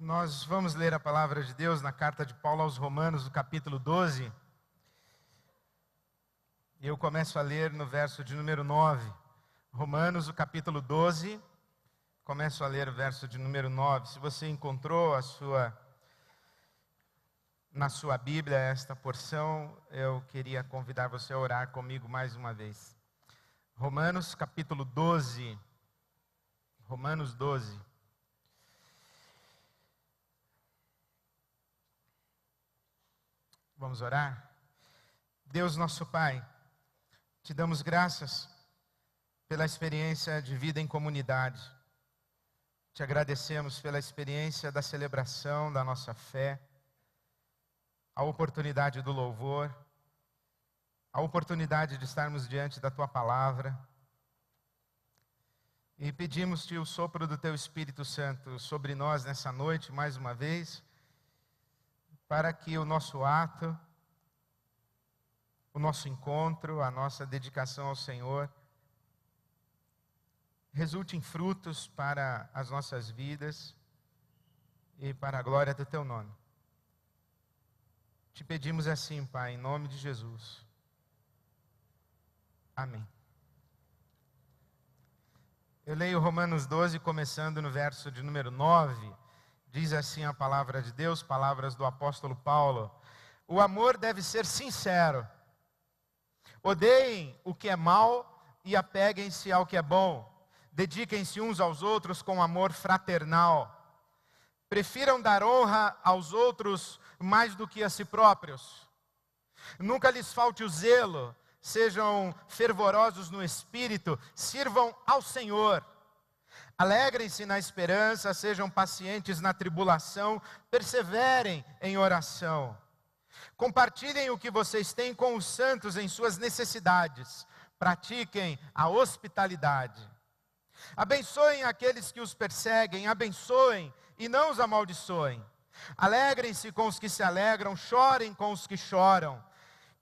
Nós vamos ler a palavra de Deus na carta de Paulo aos Romanos, no capítulo 12. E eu começo a ler no verso de número 9. Romanos, o capítulo 12, começo a ler o verso de número 9. Se você encontrou na sua Bíblia esta porção, eu queria convidar você a orar comigo mais uma vez. Romanos, capítulo 12. Romanos 12. Vamos orar? Deus nosso Pai, te damos graças pela experiência de vida em comunidade. Te agradecemos pela experiência da celebração da nossa fé, a oportunidade do louvor, a oportunidade de estarmos diante da Tua palavra. E pedimos-te o sopro do Teu Espírito Santo sobre nós nessa noite, mais uma vez, para que o nosso ato, o nosso encontro, a nossa dedicação ao Senhor, resulte em frutos para as nossas vidas e para a glória do Teu nome. Te pedimos assim, Pai, em nome de Jesus. Amém. Eu leio Romanos 12, começando no verso de número 9. Diz assim a palavra de Deus, palavras do apóstolo Paulo: o amor deve ser sincero. Odeiem o que é mal e apeguem-se ao que é bom. Dediquem-se uns aos outros com amor fraternal. Prefiram dar honra aos outros mais do que a si próprios. Nunca lhes falte o zelo. Sejam fervorosos no espírito. Sirvam ao Senhor. Alegrem-se na esperança, sejam pacientes na tribulação, perseverem em oração. Compartilhem o que vocês têm com os santos em suas necessidades. Pratiquem a hospitalidade. Abençoem aqueles que os perseguem, abençoem e não os amaldiçoem. Alegrem-se com os que se alegram, chorem com os que choram.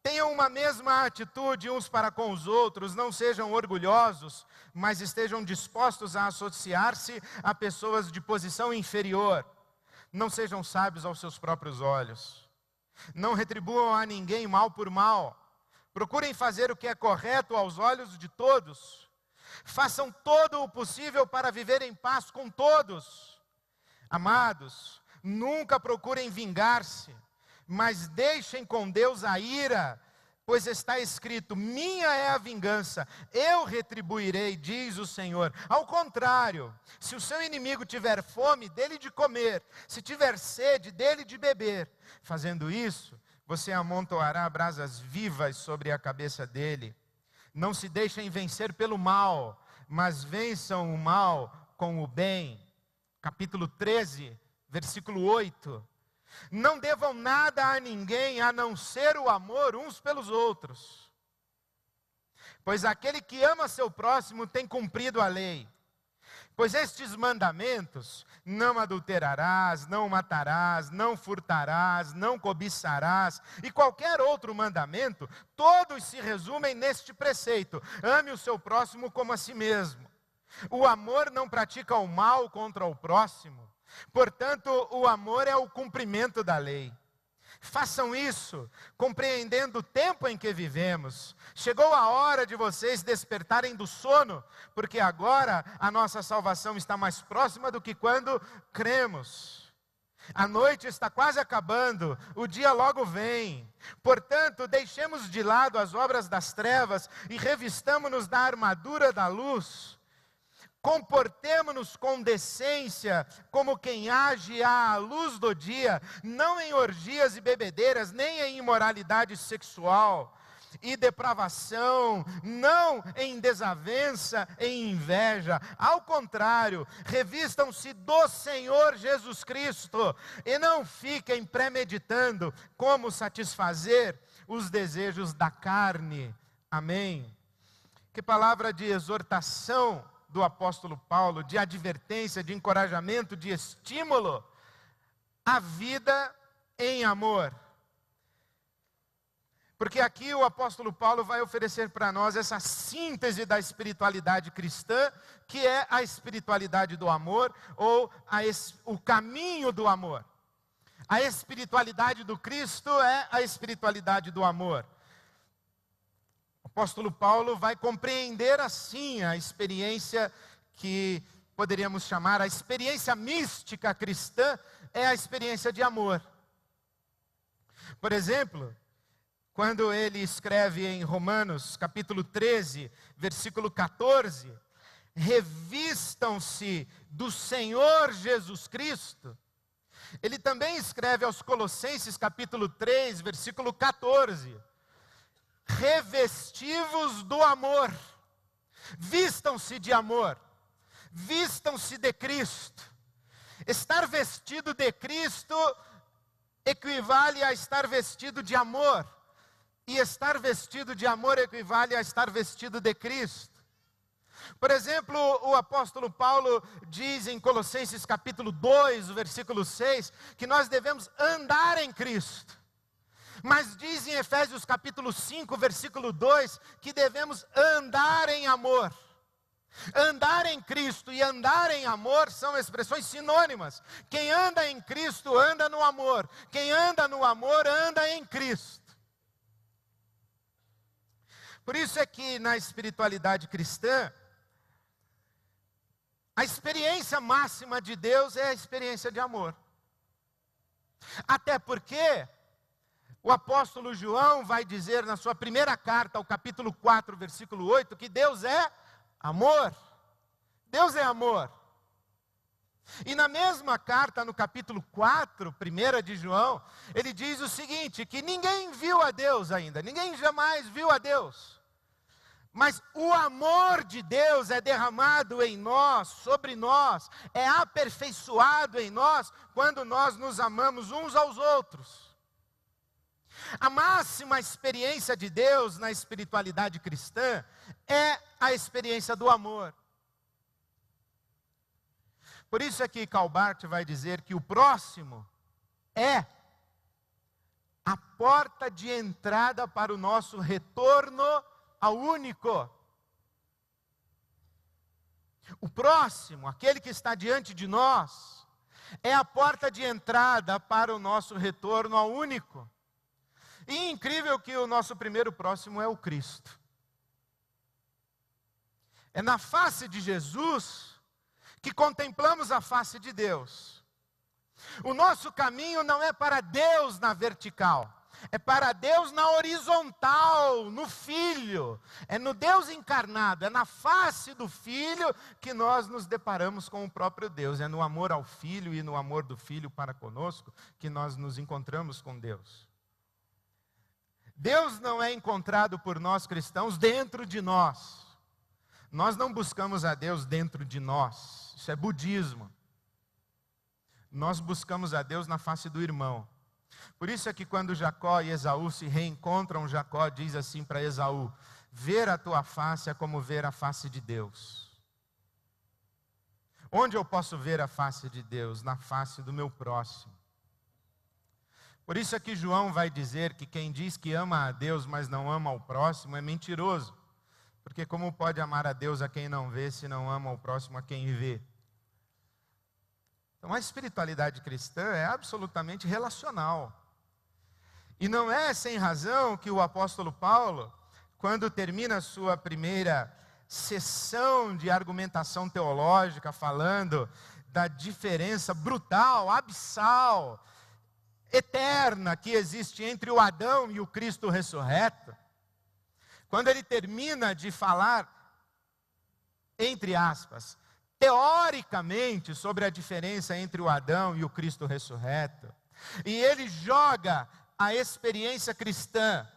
Tenham uma mesma atitude uns para com os outros, não sejam orgulhosos, mas estejam dispostos a associar-se a pessoas de posição inferior. Não sejam sábios aos seus próprios olhos. Não retribuam a ninguém mal por mal. Procurem fazer o que é correto aos olhos de todos. Façam todo o possível para viver em paz com todos. Amados, nunca procurem vingar-se, mas deixem com Deus a ira, pois está escrito: minha é a vingança, eu retribuirei, diz o Senhor. Ao contrário, se o seu inimigo tiver fome, dele de comer, se tiver sede, dele de beber. Fazendo isso, você amontoará brasas vivas sobre a cabeça dele. Não se deixem vencer pelo mal, mas vençam o mal com o bem. Capítulo 13, versículo 8. Não devam nada a ninguém, a não ser o amor uns pelos outros. Pois aquele que ama seu próximo tem cumprido a lei. Pois estes mandamentos: não adulterarás, não matarás, não furtarás, não cobiçarás, e qualquer outro mandamento, todos se resumem neste preceito: ame o seu próximo como a si mesmo. O amor não pratica o mal contra o próximo. Portanto, o amor é o cumprimento da lei. Façam isso, compreendendo o tempo em que vivemos. Chegou a hora de vocês despertarem do sono, porque agora a nossa salvação está mais próxima do que quando cremos. A noite está quase acabando, o dia logo vem. Portanto, deixemos de lado as obras das trevas e revistamo-nos da armadura da luz. Comportemo-nos com decência, como quem age à luz do dia, não em orgias e bebedeiras, nem em imoralidade sexual e depravação, não em desavença e inveja. Ao contrário, revistam-se do Senhor Jesus Cristo e não fiquem premeditando como satisfazer os desejos da carne. Amém. Que palavra de exortação do apóstolo Paulo, de advertência, de encorajamento, de estímulo à vida em amor. Porque aqui o apóstolo Paulo vai oferecer para nós essa síntese da espiritualidade cristã, que é a espiritualidade do amor, ou o caminho do amor. A espiritualidade do Cristo é a espiritualidade do amor. O apóstolo Paulo vai compreender assim a experiência que poderíamos chamar, a experiência mística cristã é a experiência de amor. Por exemplo, quando ele escreve em Romanos, capítulo 13, versículo 14, revistam-se do Senhor Jesus Cristo. Ele também escreve aos Colossenses, capítulo 3, versículo 14, revestivos do amor, vistam-se de amor, vistam-se de Cristo. Estar vestido de Cristo equivale a estar vestido de amor. E estar vestido de amor equivale a estar vestido de Cristo. Por exemplo, o apóstolo Paulo diz em Colossenses capítulo 2, versículo 6, que nós devemos andar em Cristo. Mas diz em Efésios capítulo 5, versículo 2, que devemos andar em amor. Andar em Cristo e andar em amor são expressões sinônimas. Quem anda em Cristo anda no amor. Quem anda no amor anda em Cristo. Por isso é que na espiritualidade cristã, a experiência máxima de Deus é a experiência de amor. Até porque o apóstolo João vai dizer na sua primeira carta, ao capítulo 4, versículo 8, que Deus é amor. Deus é amor. E na mesma carta, no capítulo 4, 1 de João, ele diz o seguinte, que ninguém viu a Deus ainda, ninguém jamais viu a Deus. Mas o amor de Deus é derramado em nós, sobre nós, é aperfeiçoado em nós, quando nós nos amamos uns aos outros. A máxima experiência de Deus na espiritualidade cristã é a experiência do amor. Por isso é que Karl Barth vai dizer que o próximo é a porta de entrada para o nosso retorno ao único. O próximo, aquele que está diante de nós, é a porta de entrada para o nosso retorno ao único. E incrível que o nosso primeiro próximo é o Cristo. É na face de Jesus que contemplamos a face de Deus. O nosso caminho não é para Deus na vertical, é para Deus na horizontal, no Filho. É no Deus encarnado, é na face do Filho que nós nos deparamos com o próprio Deus. É no amor ao Filho e no amor do Filho para conosco que nós nos encontramos com Deus. Deus não é encontrado por nós cristãos dentro de nós. Nós não buscamos a Deus dentro de nós. Isso é budismo. Nós buscamos a Deus na face do irmão. Por isso é que quando Jacó e Esaú se reencontram, Jacó diz assim para Esaú: ver a tua face é como ver a face de Deus. Onde eu posso ver a face de Deus? Na face do meu próximo. Por isso é que João vai dizer que quem diz que ama a Deus, mas não ama o próximo, é mentiroso. Porque como pode amar a Deus a quem não vê, se não ama o próximo a quem vê? Então a espiritualidade cristã é absolutamente relacional. E não é sem razão que o apóstolo Paulo, quando termina a sua primeira sessão de argumentação teológica, falando da diferença brutal, abissal, eterna que existe entre o Adão e o Cristo ressurreto, quando ele termina de falar, entre aspas, teoricamente sobre a diferença entre o Adão e o Cristo ressurreto, e ele joga a experiência cristã,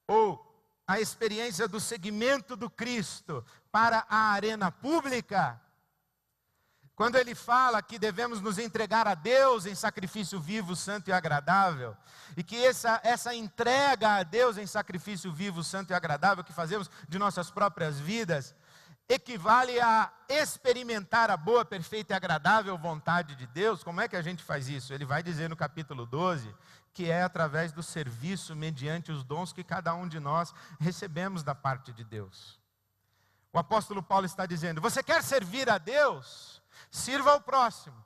ou a experiência do seguimento do Cristo para a arena pública, quando ele fala que devemos nos entregar a Deus em sacrifício vivo, santo e agradável, e que essa entrega a Deus em sacrifício vivo, santo e agradável que fazemos de nossas próprias vidas, equivale a experimentar a boa, perfeita e agradável vontade de Deus. Como é que a gente faz isso? Ele vai dizer no capítulo 12 que é através do serviço, mediante os dons que cada um de nós recebemos da parte de Deus. O apóstolo Paulo está dizendo: você quer servir a Deus? Sirva ao próximo.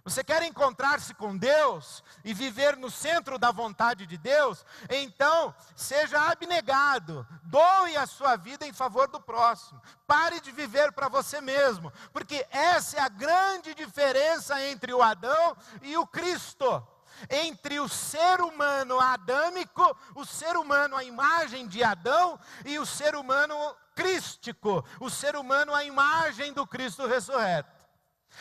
Você quer encontrar-se com Deus e viver no centro da vontade de Deus? Então, seja abnegado, doe a sua vida em favor do próximo. Pare de viver para você mesmo, porque essa é a grande diferença entre o Adão e o Cristo. Entre o ser humano adâmico, o ser humano à imagem de Adão, e o ser humano crístico, o ser humano à imagem do Cristo ressurreto.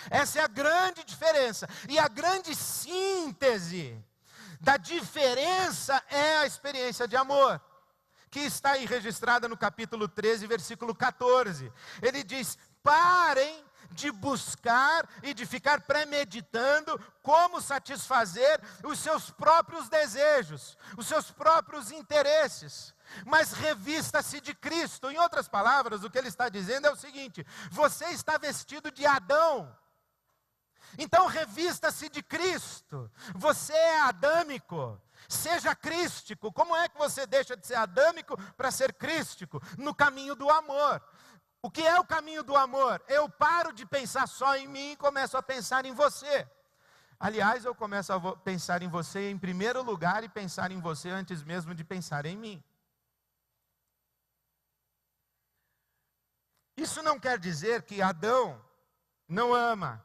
Essa é a grande diferença, e a grande síntese da diferença é a experiência de amor, que está aí registrada no capítulo 13, versículo 14. Ele diz: parem de buscar e de ficar premeditando como satisfazer os seus próprios desejos, os seus próprios interesses, mas revista-se de Cristo. Em outras palavras, o que ele está dizendo é o seguinte: você está vestido de Adão, então revista-se de Cristo. Você é adâmico, seja crístico. Como é que você deixa de ser adâmico para ser crístico? No caminho do amor. O que é o caminho do amor? Eu paro de pensar só em mim e começo a pensar em você. Aliás, eu começo a pensar em você em primeiro lugar e pensar em você antes mesmo de pensar em mim. Isso não quer dizer que Adão não ama.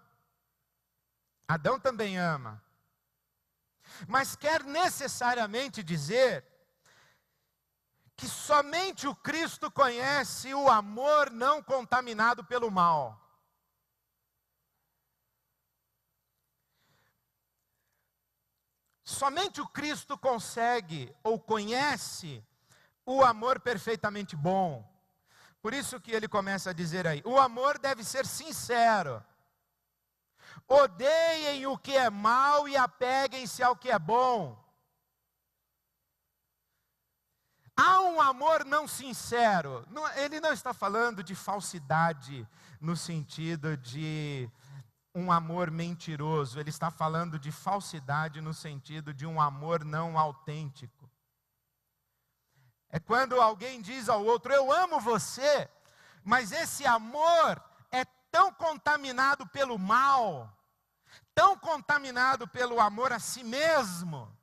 Adão também ama. Mas quer necessariamente dizer que somente o Cristo conhece o amor não contaminado pelo mal. Somente o Cristo consegue ou conhece o amor perfeitamente bom. Por isso que ele começa a dizer aí: o amor deve ser sincero. Odeiem o que é mal e apeguem-se ao que é bom. Há um amor não sincero. Ele não está falando de falsidade no sentido de um amor mentiroso. Ele está falando de falsidade no sentido de um amor não autêntico. É quando alguém diz ao outro: eu amo você, mas esse amor é tão contaminado pelo mal, tão contaminado pelo amor a si mesmo,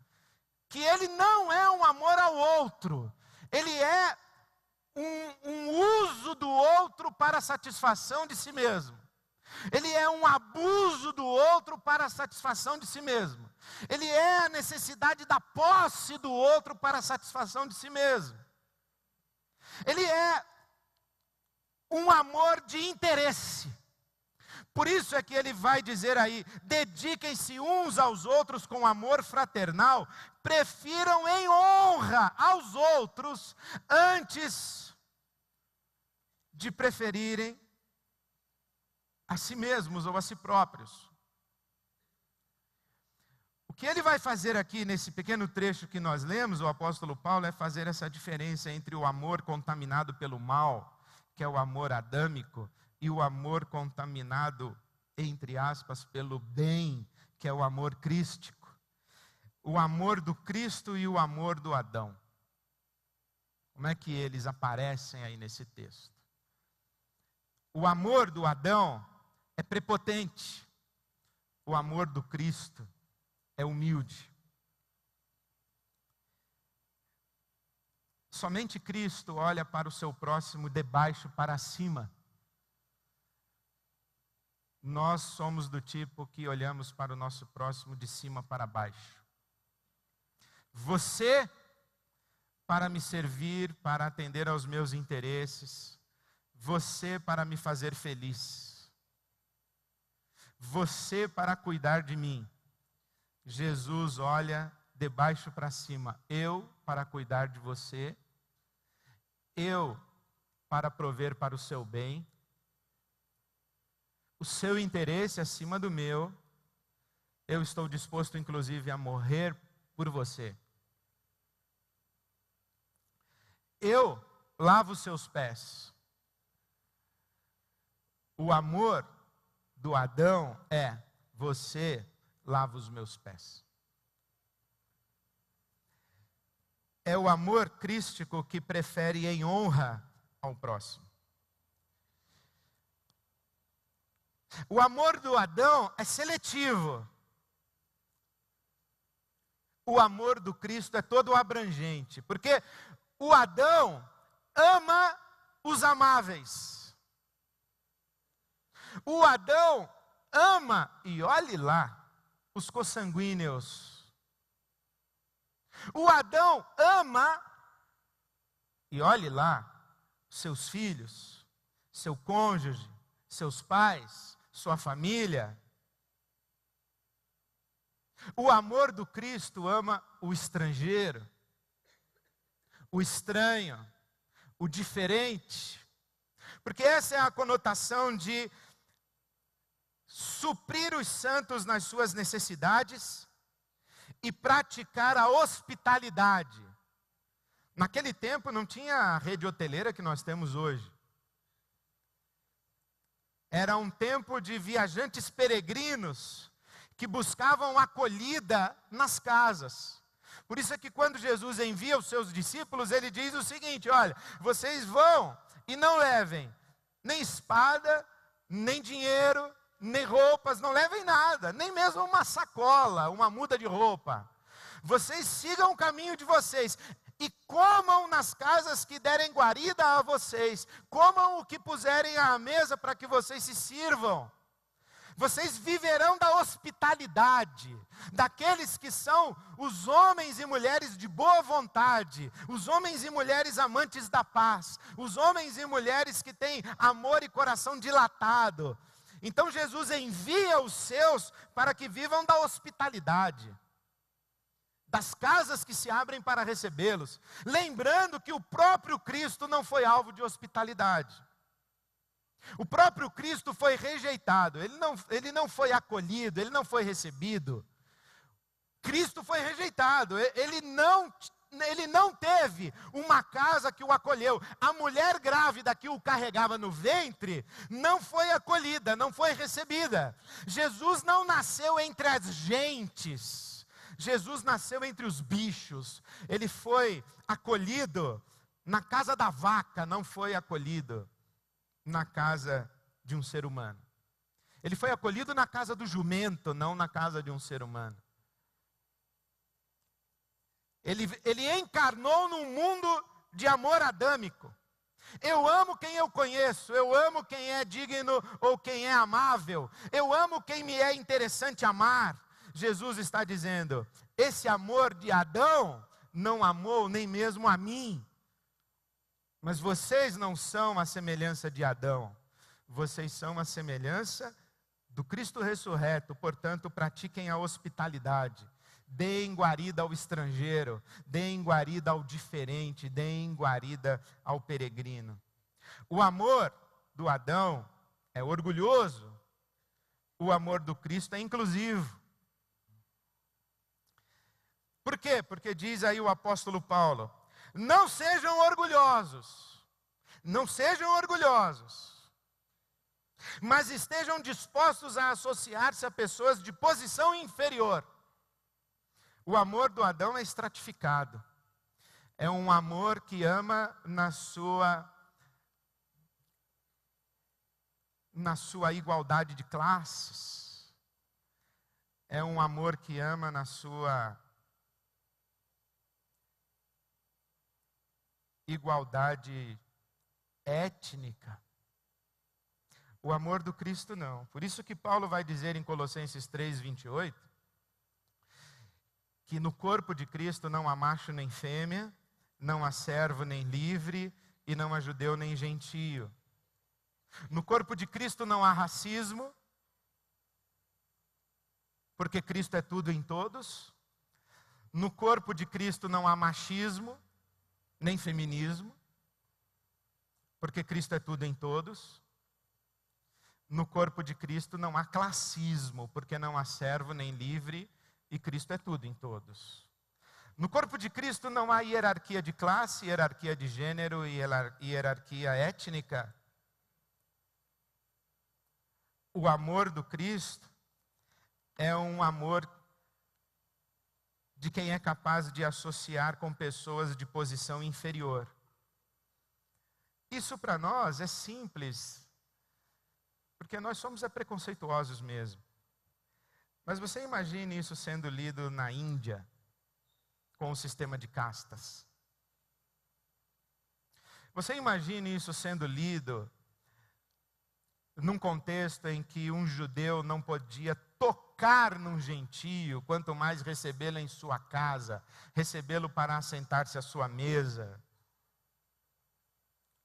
que ele não é um amor ao outro. Ele é um uso do outro para a satisfação de si mesmo. Ele é um abuso do outro para a satisfação de si mesmo. Ele é a necessidade da posse do outro para a satisfação de si mesmo. Ele é um amor de interesse. Por isso é que ele vai dizer aí: dediquem-se uns aos outros com amor fraternal, prefiram em honra aos outros, antes de preferirem a si mesmos ou a si próprios. O que ele vai fazer aqui nesse pequeno trecho que nós lemos, o apóstolo Paulo, é fazer essa diferença entre o amor contaminado pelo mal, que é o amor adâmico, e o amor contaminado, entre aspas, pelo bem, que é o amor crístico. O amor do Cristo e o amor do Adão. Como é que eles aparecem aí nesse texto? O amor do Adão é prepotente. O amor do Cristo é humilde. Somente Cristo olha para o seu próximo de baixo para cima. Nós somos do tipo que olhamos para o nosso próximo de cima para baixo. Você, para me servir, para atender aos meus interesses. Você, para me fazer feliz. Você, para cuidar de mim. Jesus olha de baixo para cima. Eu, para cuidar de você. Eu, para prover para o seu bem. O seu interesse acima do meu. Eu estou disposto, inclusive, a morrer por você. Eu lavo os seus pés. O amor do Adão é: você lava os meus pés. é o amor crístico que prefere em honra ao próximo. O amor do Adão é seletivo. O amor do Cristo é todo abrangente, porque o Adão ama os amáveis. O Adão ama, e olhe lá, os consanguíneos. O Adão ama, e olhe lá, seus filhos, seu cônjuge, seus pais, sua família. O amor do Cristo ama o estrangeiro, o estranho, o diferente. Porque essa é a conotação de suprir os santos nas suas necessidades e praticar a hospitalidade. Naquele tempo não tinha a rede hoteleira que nós temos hoje. Era um tempo de viajantes peregrinos que buscavam acolhida nas casas. Por isso é que quando Jesus envia os seus discípulos, ele diz o seguinte: olha, vocês vão e não levem nem espada, nem dinheiro, nem roupas, não levem nada, nem mesmo uma sacola, uma muda de roupa. Vocês sigam o caminho de vocês e comam nas casas que derem guarida a vocês, comam o que puserem à mesa para que vocês se sirvam. Vocês viverão da hospitalidade, daqueles que são os homens e mulheres de boa vontade, os homens e mulheres amantes da paz, os homens e mulheres que têm amor e coração dilatado. Então Jesus envia os seus para que vivam da hospitalidade, das casas que se abrem para recebê-los, lembrando que o próprio Cristo não foi alvo de hospitalidade. O próprio Cristo foi rejeitado, ele não foi acolhido, ele não foi recebido. Cristo foi rejeitado, ele não teve uma casa que o acolheu. A mulher grávida que o carregava no ventre não foi acolhida, não foi recebida. Jesus não nasceu entre as gentes, Jesus nasceu entre os bichos. Ele foi acolhido na casa da vaca, não foi acolhido na casa de um ser humano. Ele foi acolhido na casa do jumento, não na casa de um ser humano. Ele encarnou num mundo de amor adâmico. Eu amo quem eu conheço, eu amo quem é digno ou quem é amável, eu amo quem me é interessante amar. Jesus está dizendo: esse amor de Adão não amou nem mesmo a mim. Mas vocês não são a semelhança de Adão, vocês são a semelhança do Cristo ressurreto, portanto pratiquem a hospitalidade, deem guarida ao estrangeiro, deem guarida ao diferente, deem guarida ao peregrino. O amor do Adão é orgulhoso, o amor do Cristo é inclusivo. Por quê? Porque diz aí o apóstolo Paulo: não sejam orgulhosos, mas estejam dispostos a associar-se a pessoas de posição inferior. O amor do Adão é estratificado, é um amor que ama na sua igualdade de classes, é um amor que ama na sua igualdade étnica. O amor do Cristo não. Por isso que Paulo vai dizer em Colossenses 3:28, que no corpo de Cristo não há macho nem fêmea, não há servo nem livre, e não há judeu nem gentio. No corpo de Cristo não há racismo, porque Cristo é tudo em todos. No corpo de Cristo não há machismo, nem feminismo, porque Cristo é tudo em todos. No corpo de Cristo não há classismo, porque não há servo nem livre, e Cristo é tudo em todos. No corpo de Cristo não há hierarquia de classe, hierarquia de gênero e hierarquia étnica. O amor do Cristo é um amor de quem é capaz de associar com pessoas de posição inferior. Isso para nós é simples, porque nós somos preconceituosos mesmo. Mas você imagine isso sendo lido na Índia, com o sistema de castas. Você imagine isso sendo lido num contexto em que um judeu não podia tocar num gentio, quanto mais recebê-lo em sua casa, recebê-lo para assentar-se à sua mesa.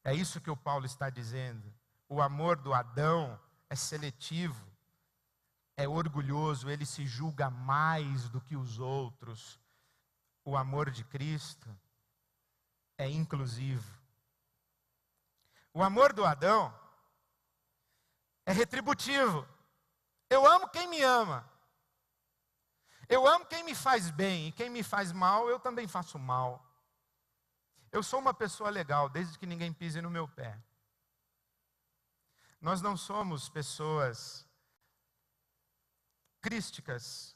É isso que o Paulo está dizendo. O amor do Adão é seletivo, é orgulhoso, ele se julga mais do que os outros. O amor de Cristo é inclusivo. O amor do Adão é retributivo. Eu amo quem me ama. Eu amo quem me faz bem. E quem me faz mal, eu também faço mal. Eu sou uma pessoa legal, desde que ninguém pise no meu pé. Nós não somos pessoas crísticas,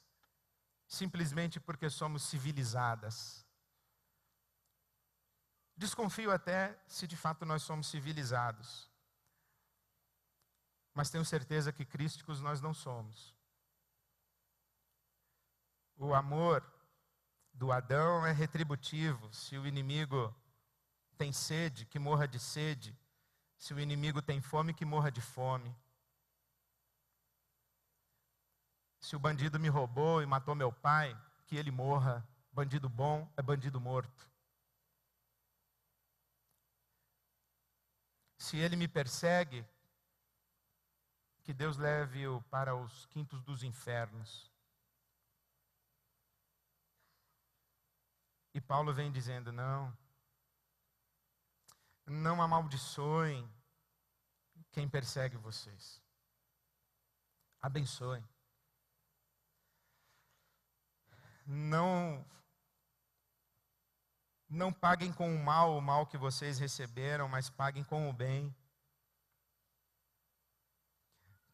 simplesmente porque somos civilizadas. Desconfio até se de fato nós somos civilizados. Mas tenho certeza que crísticos nós não somos. O amor do Adão é retributivo. Se o inimigo tem sede, que morra de sede. Se o inimigo tem fome, que morra de fome. Se o bandido me roubou e matou meu pai, que ele morra. Bandido bom é bandido morto. Se ele me persegue, que Deus leve-o para os quintos dos infernos. E Paulo vem dizendo, não amaldiçoem quem persegue vocês. Abençoem. Não paguem com o mal que vocês receberam, mas paguem com o bem.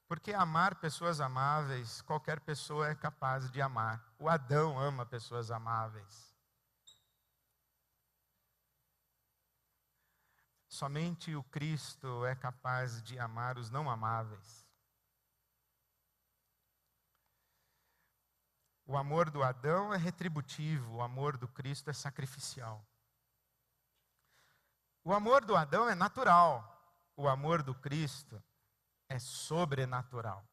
Porque amar pessoas amáveis, qualquer pessoa é capaz de amar. O Adão ama pessoas amáveis. Somente o Cristo é capaz de amar os não amáveis. O amor do Adão é retributivo, o amor do Cristo é sacrificial. O amor do Adão é natural, o amor do Cristo é sobrenatural.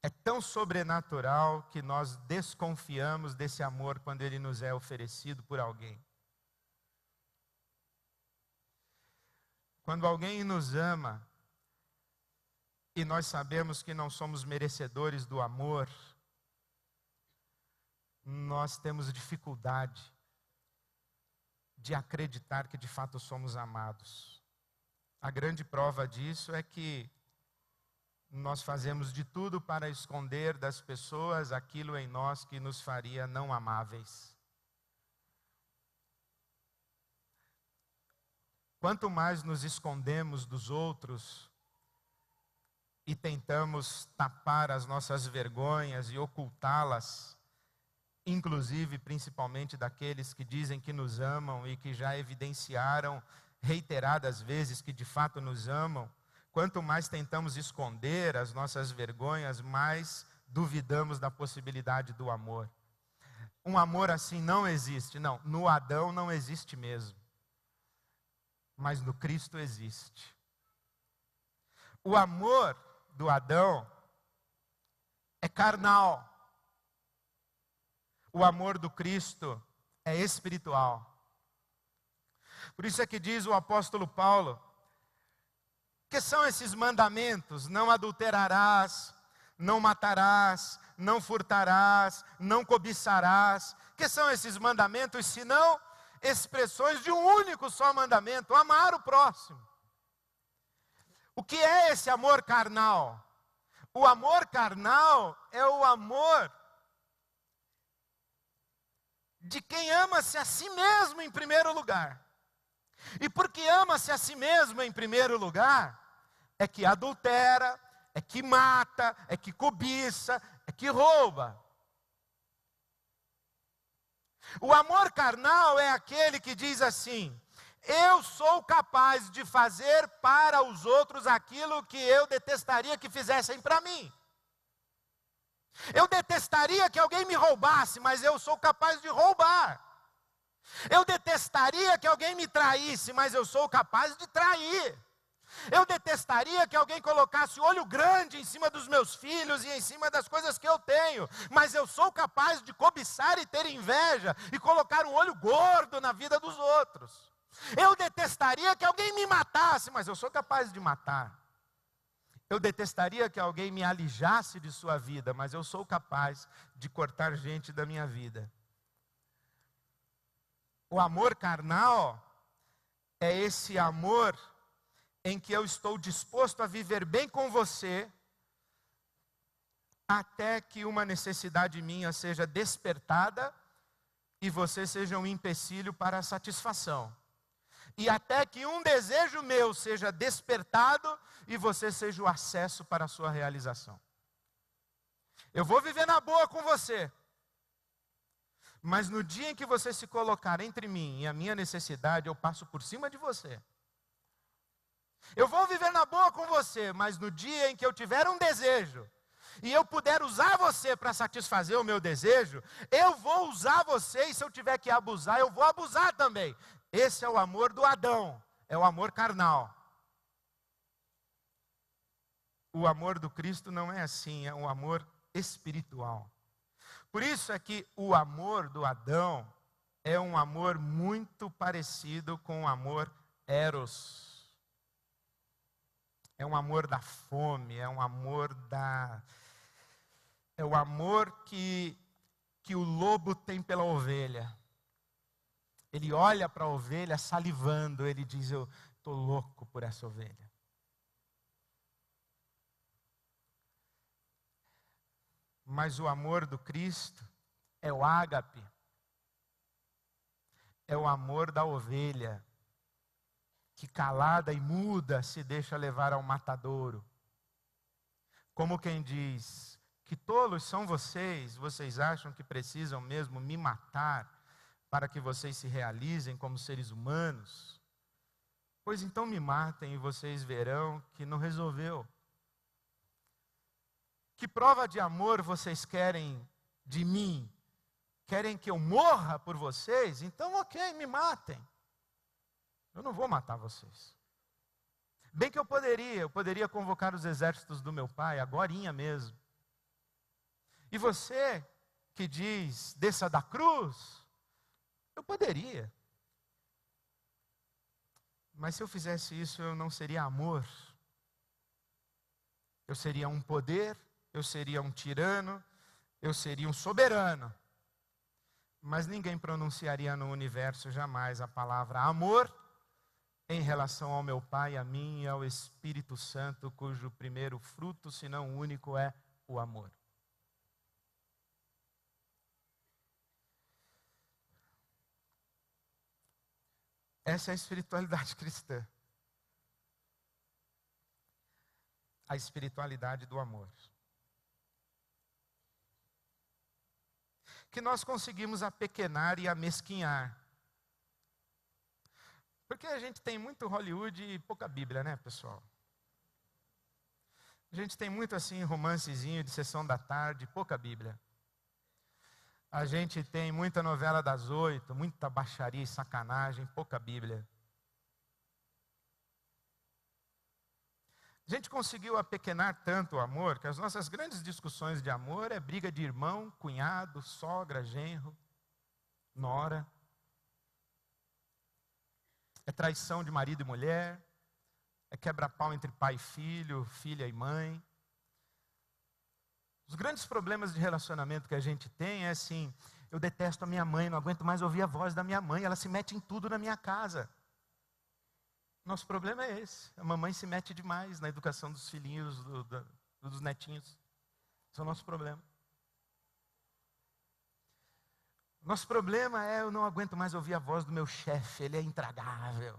É tão sobrenatural que nós desconfiamos desse amor quando ele nos é oferecido por alguém. Quando alguém nos ama e nós sabemos que não somos merecedores do amor, nós temos dificuldade de acreditar que de fato somos amados. A grande prova disso é que nós fazemos de tudo para esconder das pessoas aquilo em nós que nos faria não amáveis. Quanto mais nos escondemos dos outros e tentamos tapar as nossas vergonhas e ocultá-las, inclusive, principalmente daqueles que dizem que nos amam e que já evidenciaram reiteradas vezes que de fato nos amam, quanto mais tentamos esconder as nossas vergonhas, mais duvidamos da possibilidade do amor. Um amor assim não existe, não. No Adão não existe mesmo. Mas no Cristo existe. O amor do Adão é carnal. O amor do Cristo é espiritual. Por isso é que diz o apóstolo Paulo, que são esses mandamentos: não adulterarás, não matarás, não furtarás, não cobiçarás. Que são esses mandamentos, senão expressões de um único só mandamento: amar o próximo. O que é esse amor carnal? O amor carnal é o amor de quem ama-se a si mesmo em primeiro lugar. E porque ama-se a si mesmo em primeiro lugar, é que adultera, é que mata, é que cobiça, é que rouba. O amor carnal é aquele que diz assim: eu sou capaz de fazer para os outros aquilo que eu detestaria que fizessem para mim. Eu detestaria que alguém me roubasse, mas eu sou capaz de roubar. Eu detestaria que alguém me traísse, mas eu sou capaz de trair. Eu detestaria que alguém colocasse olho grande em cima dos meus filhos e em cima das coisas que eu tenho, mas eu sou capaz de cobiçar e ter inveja e colocar um olho gordo na vida dos outros. Eu detestaria que alguém me matasse, mas eu sou capaz de matar. Eu detestaria que alguém me alijasse de sua vida, mas eu sou capaz de cortar gente da minha vida. O amor carnal é esse amor em que eu estou disposto a viver bem com você, até que uma necessidade minha seja despertada e você seja um empecilho para a satisfação. E até que um desejo meu seja despertado e você seja o acesso para a sua realização. Eu vou viver na boa com você, mas no dia em que você se colocar entre mim e a minha necessidade, eu passo por cima de você. Eu vou viver na boa com você, mas no dia em que eu tiver um desejo, e eu puder usar você para satisfazer o meu desejo, eu vou usar você, e se eu tiver que abusar, eu vou abusar também. Esse é o amor do Adão, é o amor carnal. O amor do Cristo não é assim, é um amor espiritual. Por isso é que o amor do Adão é um amor muito parecido com o amor eros. É um amor da fome, é um amor é o amor que o lobo tem pela ovelha. Ele olha para a ovelha salivando, ele diz: eu estou louco por essa ovelha. Mas o amor do Cristo é o ágape, é o amor da ovelha, que calada e muda se deixa levar ao matadouro. Como quem diz: que tolos são vocês, vocês acham que precisam mesmo me matar para que vocês se realizem como seres humanos? Pois então me matem e vocês verão que não resolveu. Que prova de amor vocês querem de mim? Querem que eu morra por vocês? Então ok, me matem. Eu não vou matar vocês. Bem que eu poderia convocar os exércitos do meu pai, agorinha mesmo. E você que diz, desça da cruz, eu poderia. Mas se eu fizesse isso, eu não seria amor. Eu seria um poder, eu seria um tirano, eu seria um soberano. Mas ninguém pronunciaria no universo jamais a palavra amor em relação ao meu Pai, a mim e ao Espírito Santo, cujo primeiro fruto, se não o único, é o amor. Essa é a espiritualidade cristã. A espiritualidade do amor. Que nós conseguimos apequenar e amesquinhar. Porque a gente tem muito Hollywood e pouca Bíblia, né, pessoal? A gente tem muito assim romancezinho de sessão da tarde, pouca Bíblia. A gente tem muita novela das 8, muita baixaria e sacanagem, pouca Bíblia. A gente conseguiu apequenar tanto o amor, que as nossas grandes discussões de amor é briga de irmão, cunhado, sogra, genro, nora. É traição de marido e mulher. É quebra-pau entre pai e filho, filha e mãe. Os grandes problemas de relacionamento que a gente tem é assim: eu detesto a minha mãe, não aguento mais ouvir a voz da minha mãe, ela se mete em tudo na minha casa. Nosso problema é esse: a mamãe se mete demais na educação dos filhinhos, dos netinhos. Esse é o nosso problema. Nosso problema é: eu não aguento mais ouvir a voz do meu chefe, ele é intragável.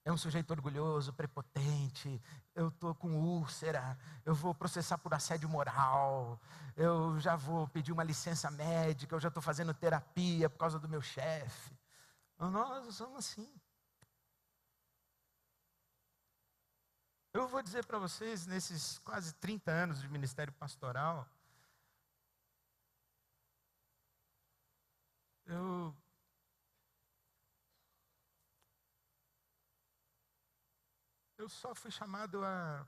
É um sujeito orgulhoso, prepotente, eu estou com úlcera, eu vou processar por assédio moral, eu já vou pedir uma licença médica, eu já estou fazendo terapia por causa do meu chefe. Nós somos assim. Eu vou dizer para vocês, nesses quase 30 anos de ministério pastoral, eu só fui chamado a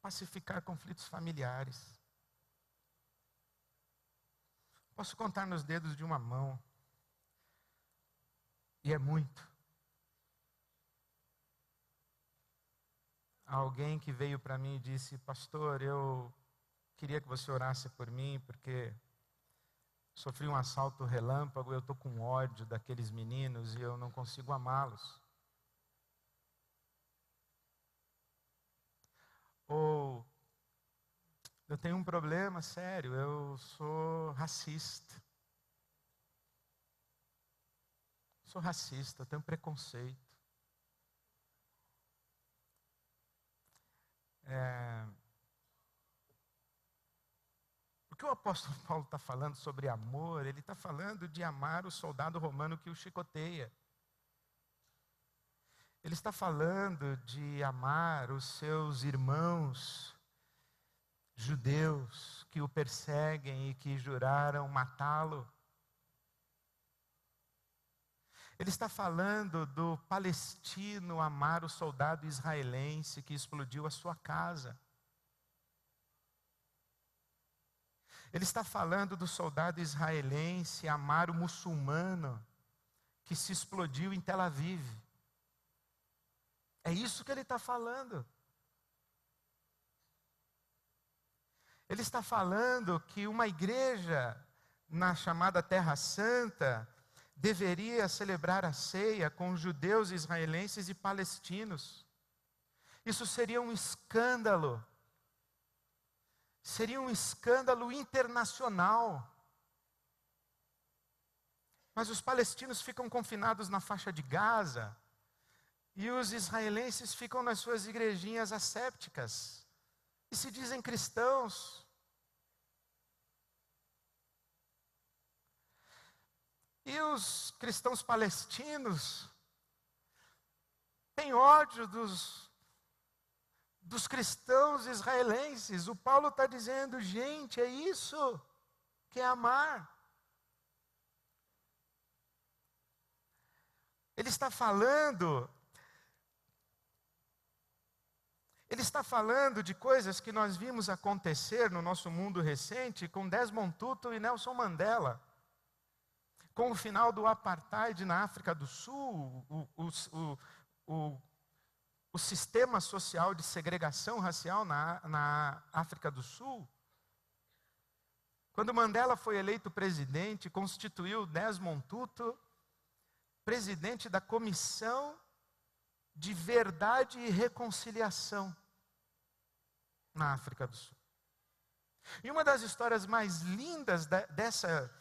pacificar conflitos familiares. Posso contar nos dedos de uma mão. E é muito. Alguém que veio para mim e disse: pastor, eu queria que você orasse por mim, porque sofri um assalto relâmpago, eu estou com ódio daqueles meninos e eu não consigo amá-los. Ou, eu tenho um problema sério, eu sou racista. Sou racista, eu tenho preconceito. O que o apóstolo Paulo está falando sobre amor, ele está falando de amar o soldado romano que o chicoteia. Ele está falando de amar os seus irmãos judeus que o perseguem e que juraram matá-lo. Ele está falando do palestino amar o soldado israelense que explodiu a sua casa. Ele está falando do soldado israelense amar o muçulmano que se explodiu em Tel Aviv. É isso que ele está falando. Ele está falando que uma igreja na chamada Terra Santa deveria celebrar a ceia com judeus, israelenses e palestinos. Isso seria um escândalo. Seria um escândalo internacional. Mas os palestinos ficam confinados na faixa de Gaza e os israelenses ficam nas suas igrejinhas assépticas e se dizem cristãos. E os cristãos palestinos têm ódio dos cristãos israelenses. O Paulo está dizendo, gente, é isso que é amar. Ele está falando de coisas que nós vimos acontecer no nosso mundo recente com Desmond Tutu e Nelson Mandela. Com o final do apartheid na África do Sul, o sistema social de segregação racial na África do Sul. Quando Mandela foi eleito presidente, constituiu Desmond Tutu presidente da Comissão de Verdade e Reconciliação na África do Sul. E uma das histórias mais lindas dessa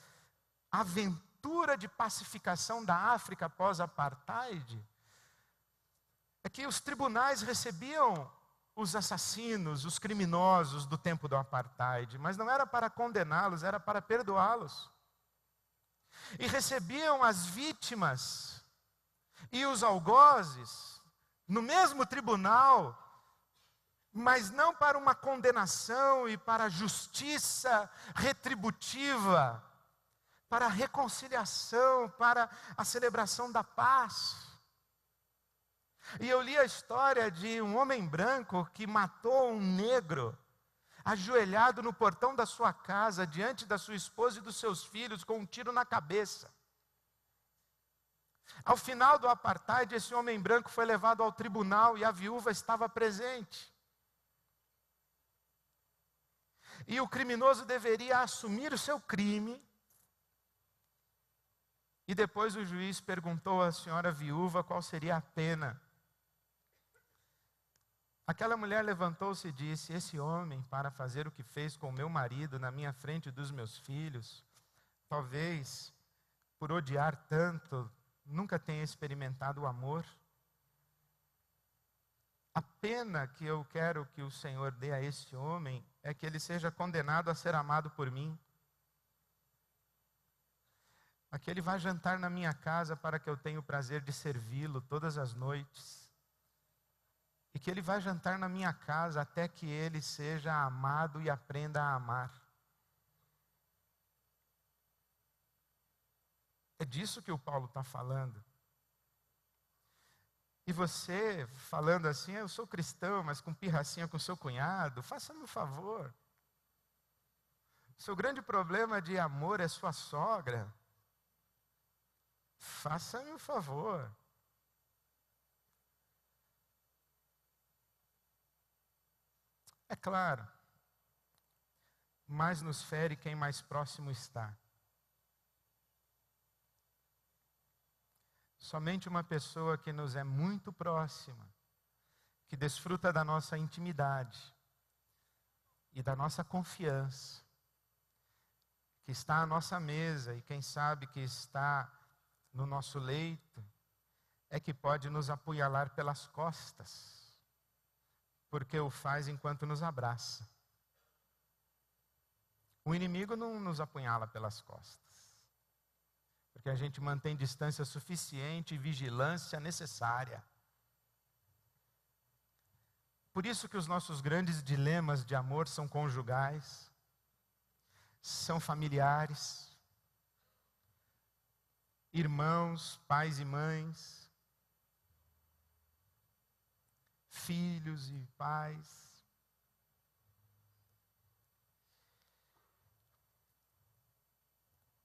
aventura de pacificação da África após apartheid é que os tribunais recebiam os assassinos, os criminosos do tempo do apartheid, mas não era para condená-los, era para perdoá-los. E recebiam as vítimas e os algozes no mesmo tribunal, mas não para uma condenação e para a justiça retributiva, para a reconciliação, para a celebração da paz. E eu li a história de um homem branco que matou um negro, ajoelhado no portão da sua casa, diante da sua esposa e dos seus filhos, com um tiro na cabeça. Ao final do apartheid, esse homem branco foi levado ao tribunal e a viúva estava presente. E o criminoso deveria assumir o seu crime. E depois o juiz perguntou à senhora viúva qual seria a pena. Aquela mulher levantou-se e disse: esse homem, para fazer o que fez com o meu marido na minha frente dos meus filhos, talvez, por odiar tanto, nunca tenha experimentado o amor. A pena que eu quero que o Senhor dê a esse homem é que ele seja condenado a ser amado por mim. A que ele vá jantar na minha casa para que eu tenha o prazer de servi-lo todas as noites. E que ele vá jantar na minha casa até que ele seja amado e aprenda a amar. É disso que o Paulo está falando. E você, falando assim, eu sou cristão, mas com pirracinha com seu cunhado, faça-me um favor. Seu grande problema de amor é sua sogra. Faça-me um favor. É claro, mais nos fere quem mais próximo está. Somente uma pessoa que nos é muito próxima, que desfruta da nossa intimidade e da nossa confiança, que está à nossa mesa e quem sabe que está no nosso leito, é que pode nos apunhalar pelas costas, porque o faz enquanto nos abraça. O inimigo não nos apunhala pelas costas, porque a gente mantém distância suficiente e vigilância necessária. Por isso que os nossos grandes dilemas de amor são conjugais, são familiares, irmãos, pais e mães, filhos e pais.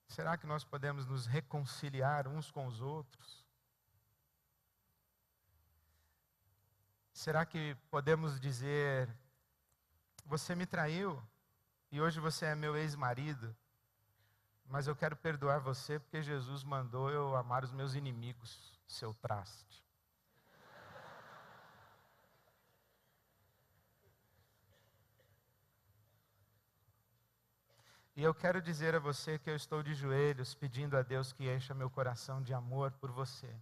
Será que nós podemos nos reconciliar uns com os outros? Será que podemos dizer, você me traiu e hoje você é meu ex-marido, mas eu quero perdoar você porque Jesus mandou eu amar os meus inimigos, seu traste. E eu quero dizer a você que eu estou de joelhos pedindo a Deus que encha meu coração de amor por você.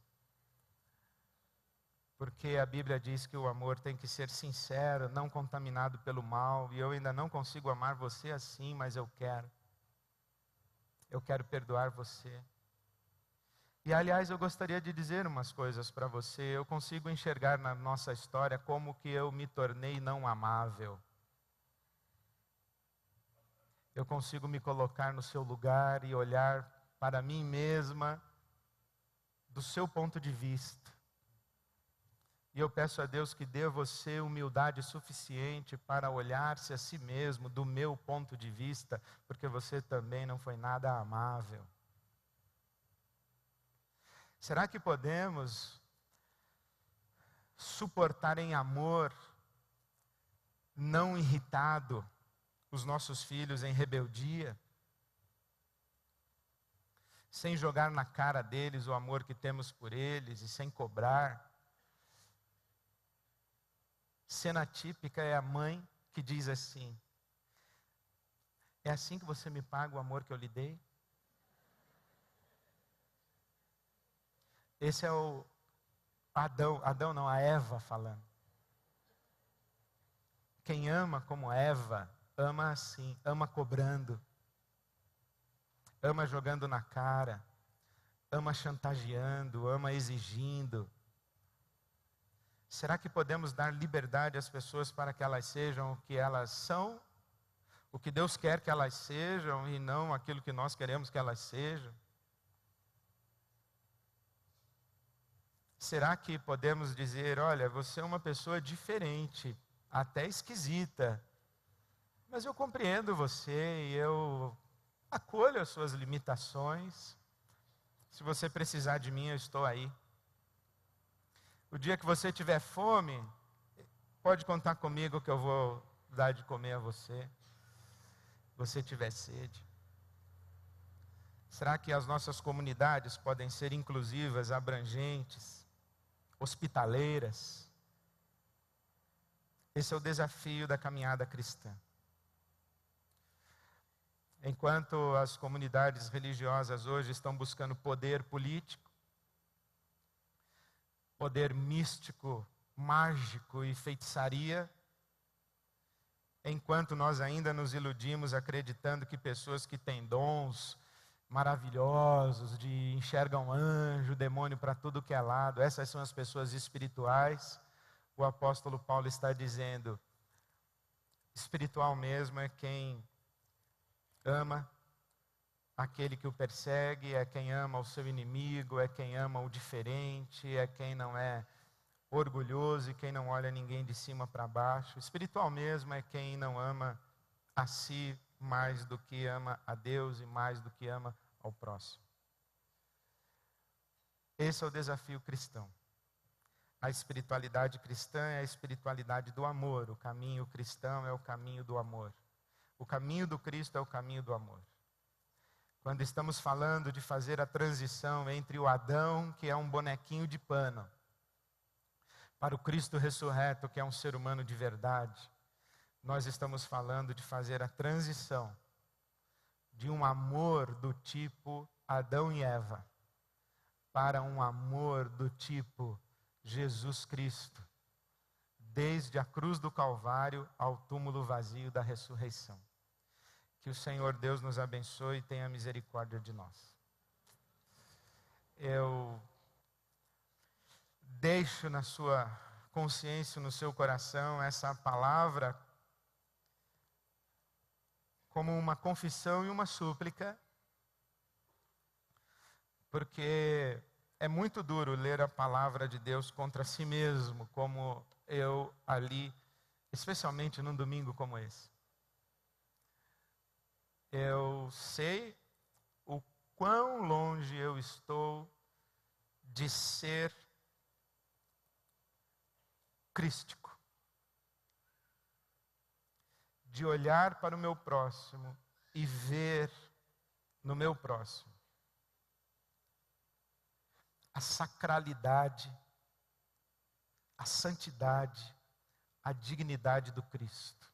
Porque a Bíblia diz que o amor tem que ser sincero, não contaminado pelo mal. E eu ainda não consigo amar você assim, mas eu quero. Eu quero perdoar você. E aliás, eu gostaria de dizer umas coisas para você. Eu consigo enxergar na nossa história como que eu me tornei não amável. Eu consigo me colocar no seu lugar e olhar para mim mesma do seu ponto de vista. E eu peço a Deus que dê a você humildade suficiente para olhar-se a si mesmo do meu ponto de vista, porque você também não foi nada amável. Será que podemos suportar em amor, não irritado, os nossos filhos em rebeldia, sem jogar na cara deles o amor que temos por eles e sem cobrar? Cena típica é a mãe que diz assim, é assim que você me paga o amor que eu lhe dei? Esse é o Adão não, a Eva falando. Quem ama como Eva, ama assim, ama cobrando, ama jogando na cara, ama chantageando, ama exigindo. Será que podemos dar liberdade às pessoas para que elas sejam o que elas são? O que Deus quer que elas sejam e não aquilo que nós queremos que elas sejam? Será que podemos dizer, olha, você é uma pessoa diferente, até esquisita, mas eu compreendo você e eu acolho as suas limitações. Se você precisar de mim, eu estou aí. O dia que você tiver fome, pode contar comigo que eu vou dar de comer a você. Se você tiver sede. Será que as nossas comunidades podem ser inclusivas, abrangentes, hospitaleiras? Esse é o desafio da caminhada cristã. Enquanto as comunidades religiosas hoje estão buscando poder político, poder místico mágico e feitiçaria, enquanto nós ainda nos iludimos acreditando que pessoas que têm dons maravilhosos, enxergam anjo, demônio para tudo que é lado, essas são as pessoas espirituais. O apóstolo Paulo está dizendo, espiritual mesmo é quem ama aquele que o persegue, é quem ama o seu inimigo, é quem ama o diferente, é quem não é orgulhoso e quem não olha ninguém de cima para baixo. Espiritual mesmo é quem não ama a si mais do que ama a Deus e mais do que ama ao próximo. Esse é o desafio cristão. A espiritualidade cristã é a espiritualidade do amor. O caminho cristão é o caminho do amor. O caminho do Cristo é o caminho do amor. Quando estamos falando de fazer a transição entre o Adão, que é um bonequinho de pano, para o Cristo ressurreto, que é um ser humano de verdade, nós estamos falando de fazer a transição de um amor do tipo Adão e Eva para um amor do tipo Jesus Cristo, desde a cruz do Calvário ao túmulo vazio da ressurreição. Que o Senhor Deus nos abençoe e tenha misericórdia de nós. Eu deixo na sua consciência, no seu coração, essa palavra como uma confissão e uma súplica, porque é muito duro ler a palavra de Deus contra si mesmo, como eu ali, especialmente num domingo como esse. Eu sei o quão longe eu estou de ser crístico, de olhar para o meu próximo e ver no meu próximo a sacralidade, a santidade, a dignidade do Cristo.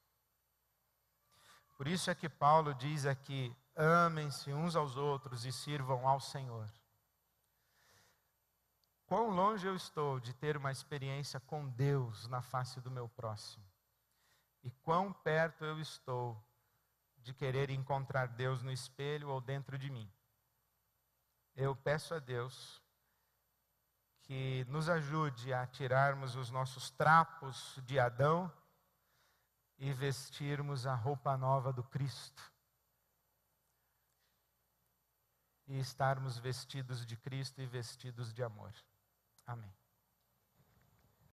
Por isso é que Paulo diz aqui, amem-se uns aos outros e sirvam ao Senhor. Quão longe eu estou de ter uma experiência com Deus na face do meu próximo. E quão perto eu estou de querer encontrar Deus no espelho ou dentro de mim. Eu peço a Deus que nos ajude a tirarmos os nossos trapos de Adão e vestirmos a roupa nova do Cristo. E estarmos vestidos de Cristo e vestidos de amor. Amém.